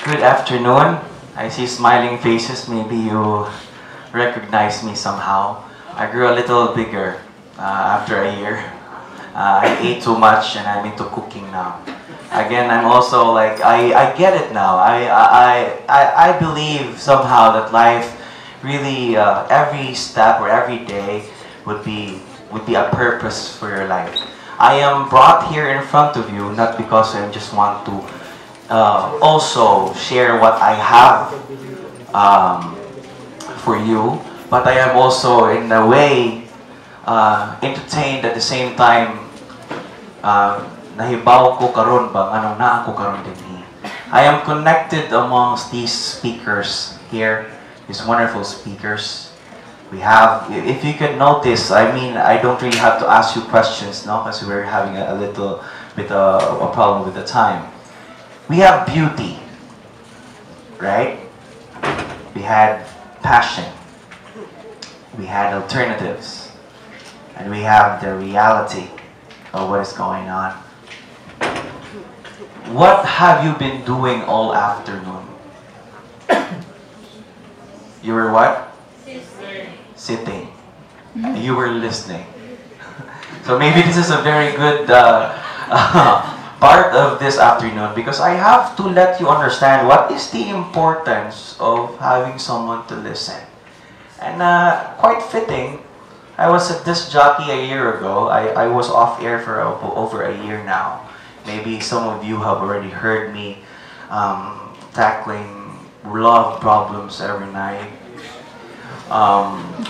Good afternoon. I see smiling faces. Maybe you recognize me somehow. I grew a little bigger after a year. I ate too much and I'm into cooking now. Again, I'm also like, I get it now. I believe somehow that life really, every step or every day would be a purpose for your life. I am brought here in front of you not because I just want to also share what I have for you, but I am also in a way entertained at the same time. Nahibaw ko karon ba nganong naa ko karon dinhi. I am connected amongst these speakers here, these wonderful speakers. We have, if you can notice, I mean, I don't really have to ask you questions now because we're having a little bit of a problem with the time. We have beauty, right? We had passion. We had alternatives. And we have the reality of what is going on. What have you been doing all afternoon? You were what? Sitting. You were listening. So maybe this is a very good part of this afternoon because I have to let you understand what is the importance of having someone to listen. And quite fitting, I was a disc jockey a year ago. I was off air for over a year now. Maybe some of you have already heard me tackling love problems every night.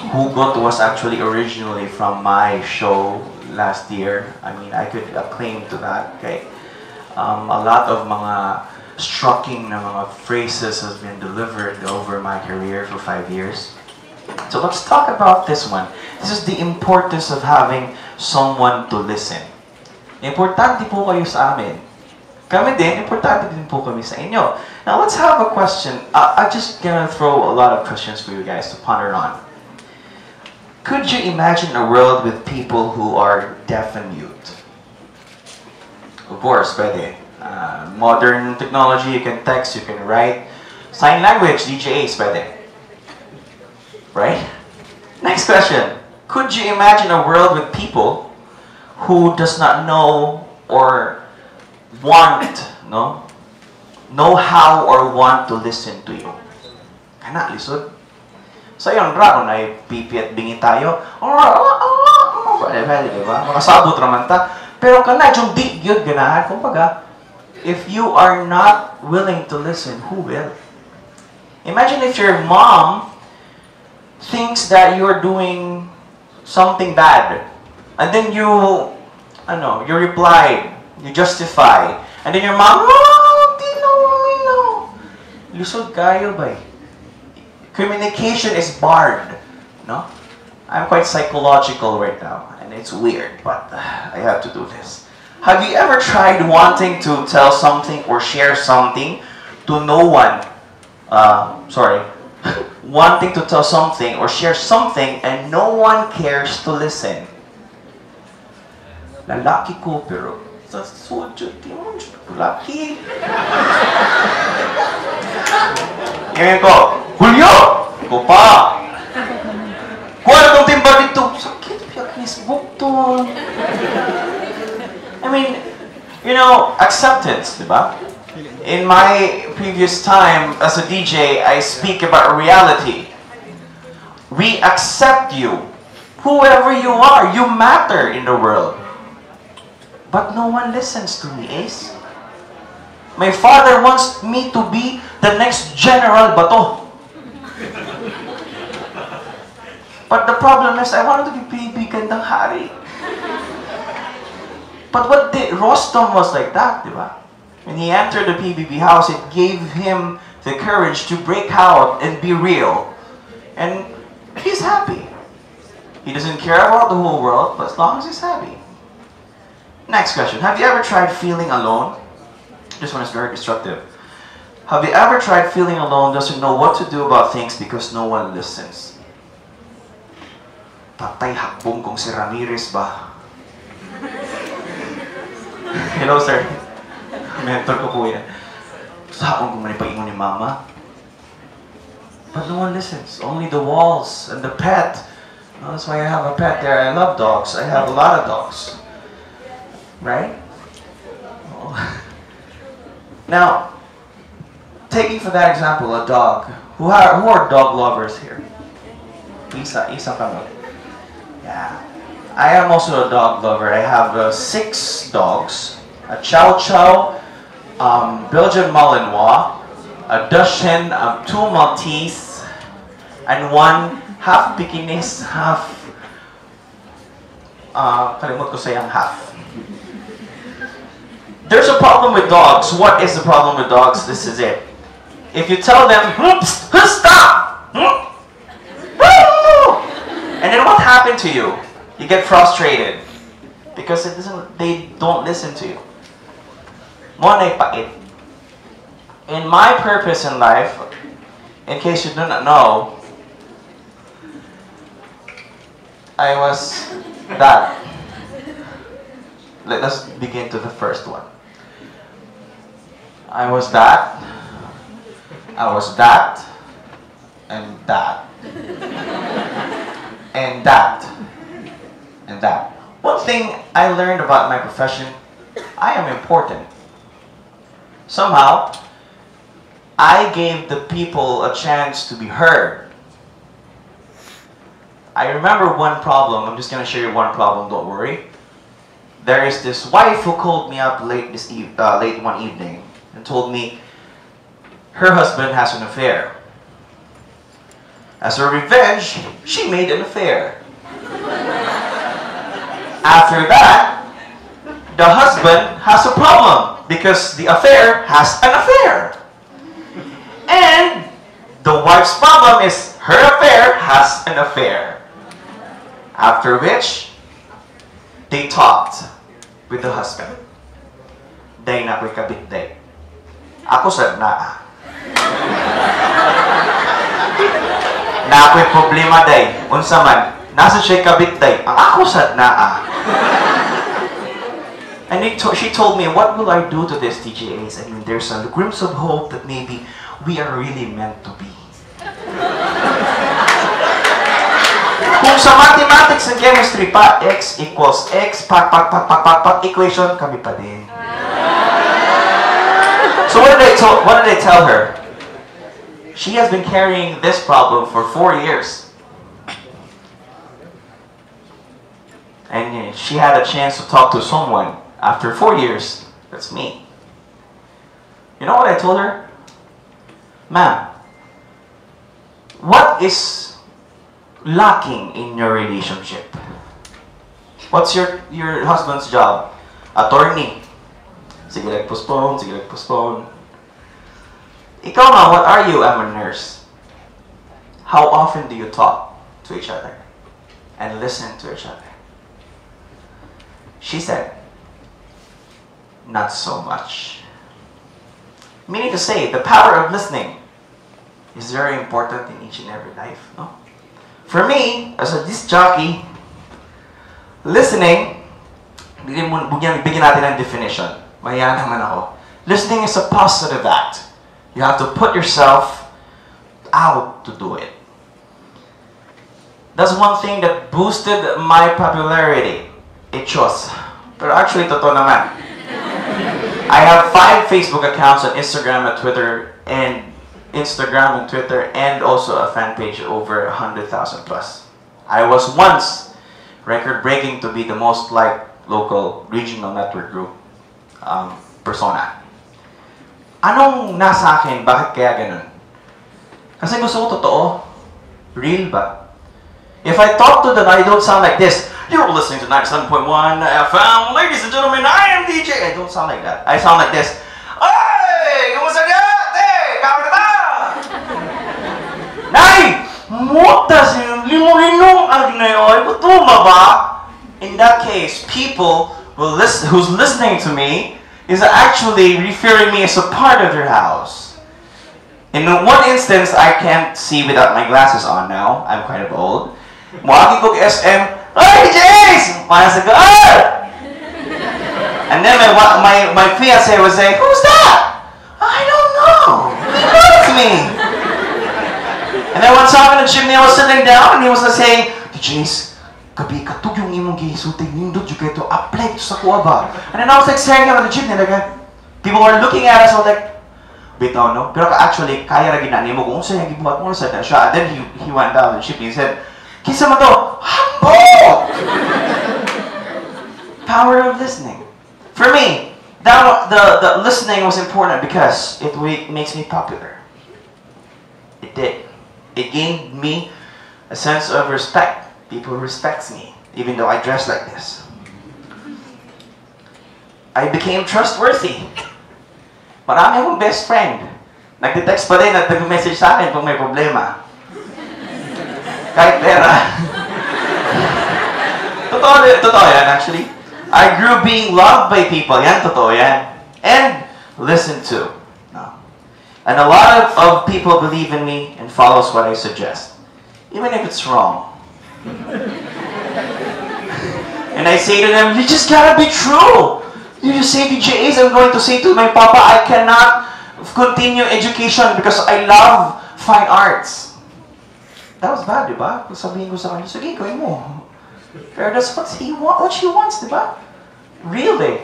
Hugot was actually originally from my show last year. I mean, I could claim to that. Okay, a lot of mga striking na mga phrases has been delivered over my career for 5 years. So let's talk about this one. This is the importance of having someone to listen. Importante po kayo sa amin. Kami din, importante din po kami sa inyo. Now let's have a question. I'm just gonna throw a lot of questions for you guys to ponder on. Could you imagine a world with people who are deaf and mute? Of course, pwede. Modern technology, you can text, you can write. Sign language, DJs, pwede. Right? Next question. Could you imagine a world with people who does not know or know how or want to listen to you? Kana, lisod. So yun, raro na pipi at bingi tayo. Diba? Makasabot naman ta. Pero kana, yung di yun ganahan. Kumbaga, if you are not willing to listen, who will? Imagine if your mom thinks that you're doing something bad, and then you reply, you justify, and then your mom, no. Lusod kayo ba? Communication is barred, no? I'm quite psychological right now, and it's weird, but I have to do this. Have you ever tried wanting to tell something or share something to no one? Wanting to tell something or share something and no one cares to listen. Lalaki ko pero sa sudyo, di mo lalaki. Ngayon ko, Julio! Ko pa! Kung ano itong timba dito? Sakit, piyak Facebook to. I mean, you know, acceptance, di ba? In my previous time as a DJ, I speak about reality. We accept you. Whoever you are, you matter in the world. But no one listens to me, Ace. My father wants me to be the next General Bato. But the problem is, I wanted to be PBB Gandang Hari. But what Rostam was like that, di ba? When he entered the PBB house, it gave him the courage to break out and be real. And he's happy. He doesn't care about the whole world, but as long as he's happy. Next question. Have you ever tried feeling alone? This one is very destructive. Have you ever tried feeling alone, doesn't know what to do about things because no one listens? Patay hakbong kung si Ramirez ba? Hello, sir. Mentor ko po yan. Sa akong gumanipag-ingon ni Mama. But no one listens. Only the walls and the pet. That's why I have a pet there. I love dogs. I have a lot of dogs. Right? Oh. Now, taking for that example, a dog. Who are dog lovers here? Isa kami. Yeah. I am also a dog lover. I have 6 dogs. A Chow Chow, Belgian Malinois, a Dachshund, 2 Maltese, and 1 half Pekingese, half, kalimut ko sayang half. There's a problem with dogs. What is the problem with dogs? This is it. If you tell them, stop! And then what happened to you? You get frustrated. Because they don't listen to you. In my purpose in life, in case you do not know, I was that. Let's begin to the first one. I was that, and that, and that, and that. One thing I learned about my profession, I am important. Somehow, I gave the people a chance to be heard. I remember one problem. I'm just going to share you one problem, don't worry. There is this wife who called me up late one evening and told me her husband has an affair. As a revenge, she made an affair. After that, the husband has a problem because the affair has an affair. And the wife's problem is her affair has an affair. After which, they talked with the husband. Day na ko'y kabit day. Ako sad na. Na ako'y problema day. Unsa man, nasa siya'y kabit day. Ang ako sad na. And she told me, what will I do to this, TJAs? I mean, there's a glimpse of hope that maybe we are really meant to be. Kung sa mathematics and chemistry pa, x equals x, pak, equation, kami pa din. So what did I tell her? She has been carrying this problem for 4 years. And she had a chance to talk to someone after 4 years. That's me. You know what I told her? Ma'am, what is lacking in your relationship? What's your husband's job? Attorney. Sige postpone. Ikaw ma, what are you? I'm a nurse. How often do you talk to each other and listen to each other? She said, not so much. Meaning to say, the power of listening is very important in each and every life. No? For me, as a disc jockey, listening, bigyan natin ng definition. Mahiya naman ako. Listening is a positive act. You have to put yourself out to do it. That's one thing that boosted my popularity. Echos. Pero actually, totoo naman. I have 5 Facebook accounts on Instagram and Twitter, and also a fan page over 100,000 plus. I was once record-breaking to be the most liked local regional network group persona. Anong nasa akin? Bakit kaya ganun? Kasi gusto ko totoo. Real ba? If I talk to them, I don't sound like this. You're listening to 97.1 FM. Ladies and gentlemen, I am DJ. I don't sound like that. I sound like this. Hey! Kamusta ka? Hey! Kamusta ka? Nay! Muta siya. Limo-linong agnayoy. Butuma ba? In that case, people who's listening to me is actually referring me as a part of their house. In one instance, I can't see without my glasses on now. I'm kind of old. Muaki ko SM. Hey, Jace! And then my fiancé would say, who's that? I don't know. me. And then one time in the gym, I was sitting down and he was saying, Jace, gabi katug yung imong gisulting nindot yung kayo to apply to sa kuha ba? And then I was like staring at the gym and like, people were looking at us, I was like, bitaw no? Pero actually, kaya ra ginani mo kung saan yung gibuhat mo sa siya. And then he went down and he said, Kisa mo to, humble! Power of listening. For me, the listening was important because it makes me popular. It did. It gained me a sense of respect. People respect me, even though I dress like this. I became trustworthy. Marami akong best friend. Nagte-text pa rin at nag-message sa akin kung may problema. Kahit pera. Totoo yan, actually. I grew being loved by people. Yan, totoo yan. And listened to. No. And a lot of people believe in me and follows what I suggest. Even if it's wrong. And I say to them, you just gotta be true. You just say to JAs, I'm going to say to my papa, I cannot continue education because I love fine arts. That was bad, di ba? Kung sabihin ko sa kanya, sige, gawin mo. Pero that's what she wants, di ba? Really.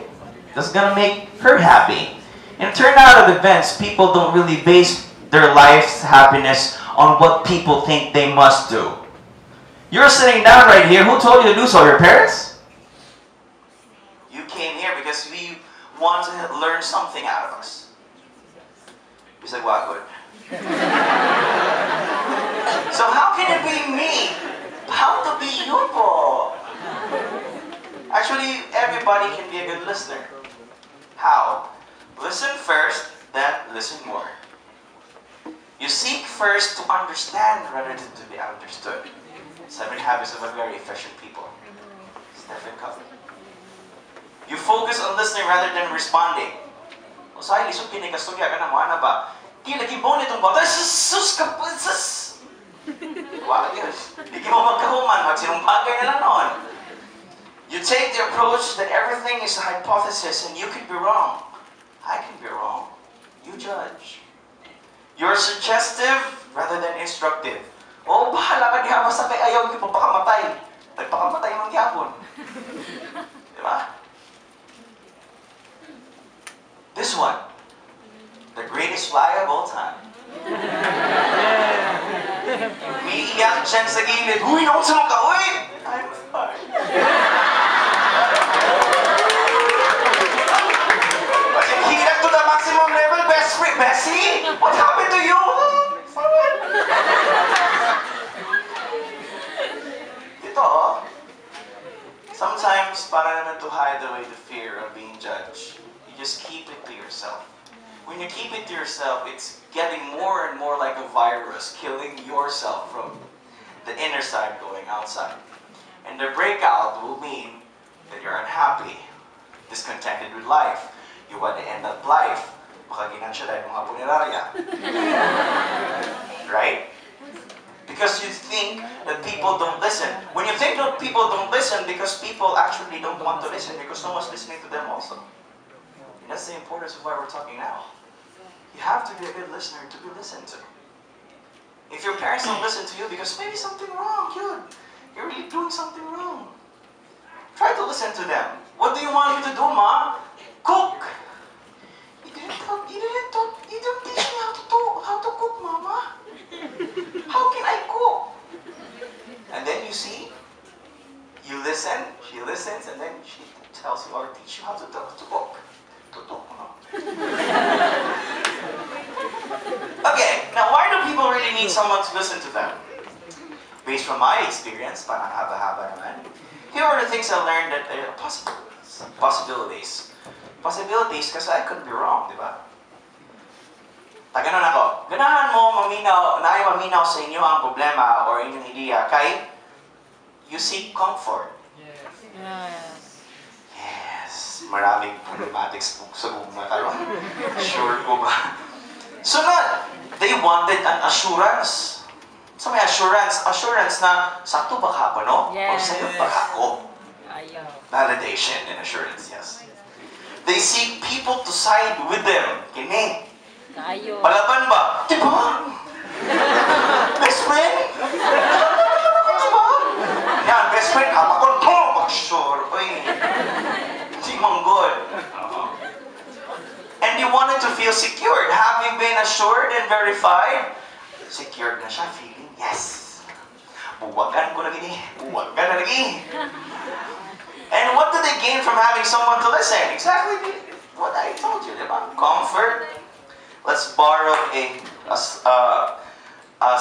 That's gonna make her happy. And turn out of events, people don't really base their life's happiness on what people think they must do. You're sitting down right here. Who told you to do so? Your parents? You came here because we want to learn something out of us. He's like, wow, good. So how can it be me? How to be you po? Actually, everybody can be a good listener. How? Listen first, then listen more. You seek first to understand rather than to be understood. 7 Habits of a Very Efficient People. Stephen Covey. You focus on listening rather than responding. O sa ilisod kinikasugya ka na mo, ano ba? Di lagi mo nitong bata, sus ka po, sus! Wow, yun. Di ka mo magkahuman, magsinumpagay na lang noon. You take the approach that everything is a hypothesis and you could be wrong. I can be wrong. You judge. You're suggestive rather than instructive. Oh, bahala ka diha, basta kay ayaw yung pagpakamatay. Nagpakamatay mong yapon. Diba? This one. The greatest fly of all time. Umiiyak dyan sa gilid. Uy, naman sa mga uy! I'm fine. Hirap to the maximum level, best friend. Bessie? What happened to you? Ito, oh. Sometimes, para naman to hide away the fear of being judged, you just keep it to yourself. When you keep it to yourself, it's getting more and more like a virus, killing yourself from the inner side going outside. And the breakout will mean that you're unhappy, discontented with life. You want to end up life. Baka ginansya dahil mga punerarya. Right? Because you think that people don't listen. When you think that people don't listen, because people actually don't want to listen, because no one's listening to them also. And that's the importance of why we're talking now. You have to be a good listener to be listened to. If your parents don't listen to you because maybe something wrong, you're really doing something wrong. Try to listen to them. What do you want me to do, Ma? Cook! You didn't teach me how to cook, Mama. How can I cook? And then you see, you listen, she listens, and then she tells you or teach you how to cook. Okay, now why do people really need someone to listen to them? Based from my experience, parang haba-haba naman, here are the things I learned that are possibilities. Possibilities kasi I could be wrong, di ba? Taganon ako, ganahan mo maminaw sa inyo ang problema or inyong ideya kay you seek comfort. Yes. Maraming problematics sa buong karon. Sure ko ba? Sunod, they wanted an assurance. So may assurance na sakto ba ka no? O sa'yo ba ako? Validation and assurance, yes. They seek people to side with them. Kini. Palaban ba? Diba? feel secured. Having been assured and verified, secured na siya, feeling, yes. Buwagan ko na gini. Buwagan na lagi. And what do they gain from having someone to listen? Exactly what I told you, diba? Comfort. Let's borrow a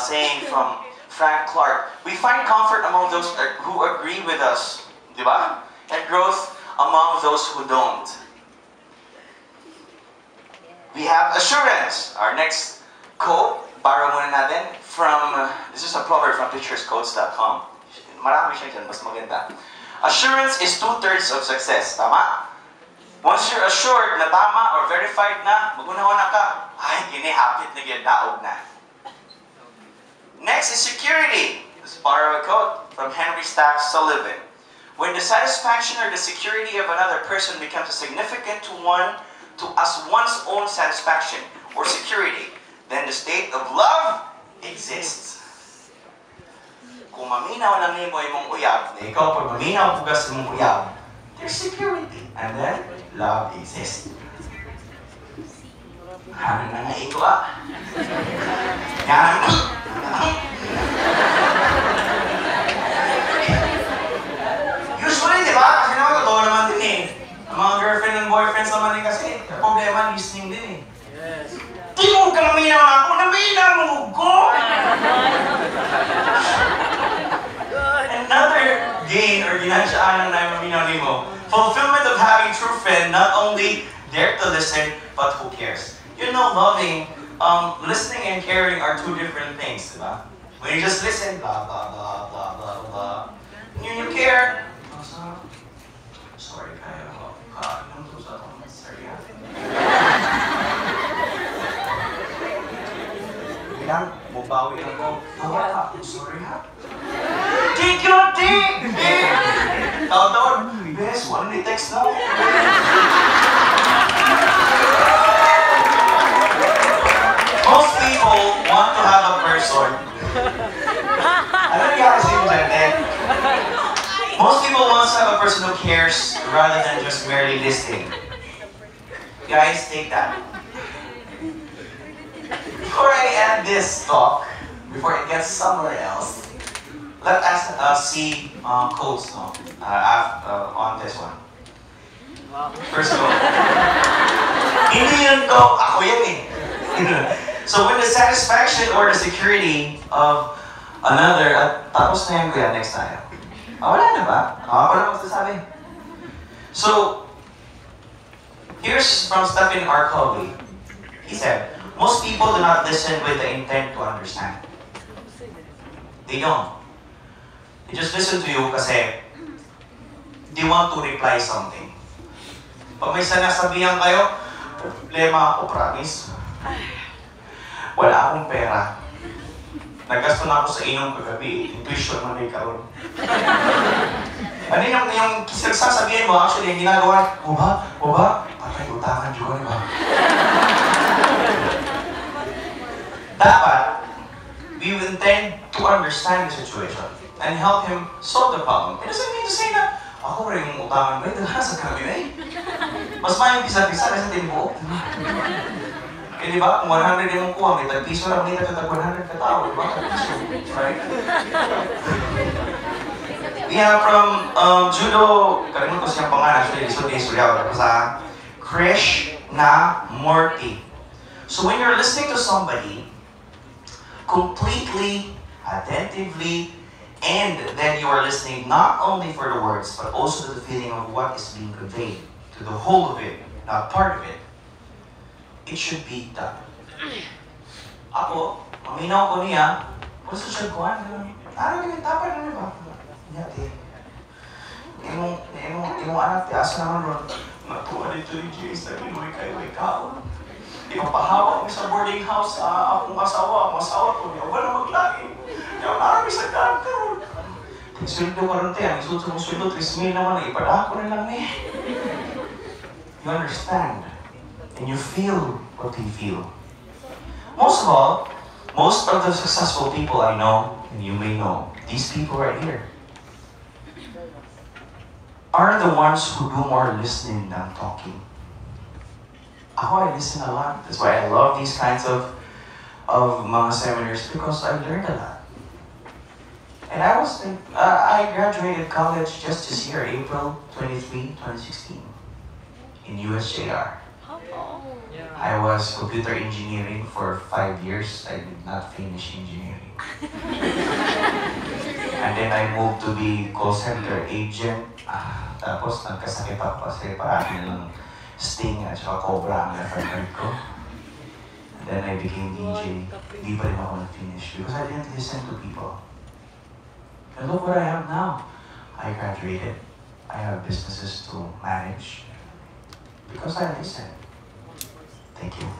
saying from Frank Clark. We find comfort among those who agree with us, diba? And growth among those who don't. We have assurance. Our next quote, borrow muna natin from, this is a proverb from picturesquotes.com. Marami siya dyan, mas maganda. Assurance is 2/3 of success. Tama? Once you're assured na tama or verified na, magunahon na ka, ay, ginihapit na gindaog na. Next is security. Let's borrow a quote from Henry Stack Sullivan. When the satisfaction or the security of another person becomes significant to one's own satisfaction or security, then the state of love exists. Kung maminaw lang nimo imong uyab, na ikaw pag maminaw pugas imong uyab, there's security, and then love exists. Ano na nga ito Yan. Usually, di ba? Kasi naman totoo naman din eh. Ang mga girlfriend and boyfriends naman din kasi, yung problema, listening din eh. Yes. Di mo ka naminaw ako, naminaw mo ko! Another gain or ginansyaan na maminaw ni mo, fulfillment of having true friend, not only there to listen, but who cares. You know, loving, listening and caring are two different things, di ba? When you just listen, blah, blah, blah, blah, blah, blah. When you care, sorry, kaya ako. Sorry, ha? Bilang, bubawi ako. Sorry, ha? Take your dick! Taon-taon, best, one ni text na. Most people want to have a person. Ano niya kasi yung dyan, Most people want to have a person who cares rather than just merely listening. Guys, take that. Before I end this talk, before it gets somewhere else, let us see quotes on this one. First of all, hindi yun to, ako yan eh. So when the satisfaction or the security of another, tapos na yan kuya, next tayo. Wala na ba? Wala mo sasabi. So, here's from Stephen R. Covey. He said, most people do not listen with the intent to understand. They don't. They just listen to you kasi they want to reply something. Pag may sinasabihan kayo, problema ako, promise. Wala akong pera. Naggasto na ako sa inyong kagabi. Intuition mo na ikaw. Ano yung sasabihin mo, actually, yung ginagawa, o ba? Patay utangan juga, ba? Dapat, we will intend to understand the situation and help him solve the problem. It doesn't mean to say na, ako rin yung utangan ba? Dala sa kami eh. Mas mayang pisa-pisa na sa timbo. Eh, di ba? Kung 100 yung kuha, may tag-piso lang, may tag-100 ka tao, di ba? Tag-piso, right? We have from Judo, kalimutan ko siyang pangalan, actually, Suryaw, sa Krishnamurti. So when you're listening to somebody, completely, attentively, and then you are listening not only for the words, but also to the feeling of what is being conveyed, to the whole of it, not part of it. It should be done. Ako, maminaw ko niya, kung sa siya kuhan, ano yung tapad na ba? Nyati. Yung anak, tiasa naman ron, matuwa dito ni James, sabi mo kayo ikaw. Ipapahawa mo sa boarding house, akong asawa ko, niya ba na maglagi? Yung narami sa kanto. Sweldo ka ron tayo, isuot mo sweldo, 3,000 naman, ipadako na lang eh. You understand? And you feel what they feel. Most of all, most of the successful people I know, and you may know, these people right here, are the ones who do more listening than talking. I listen a lot. That's why I love these kinds of mga seminars because I learned a lot. And I graduated college just this year, April 23, 2016, in USJR. I was computer engineering for 5 years. I did not finish engineering. And then I moved to be call center agent. Tapos nagkasakit ako kasi parang ng sting at saka cobra ang left hand ko. And then I became DJ. Hindi pa rin ako na-finish because I didn't listen to people. And look what I have now. I graduated. I have businesses to manage because I listen. Thank you.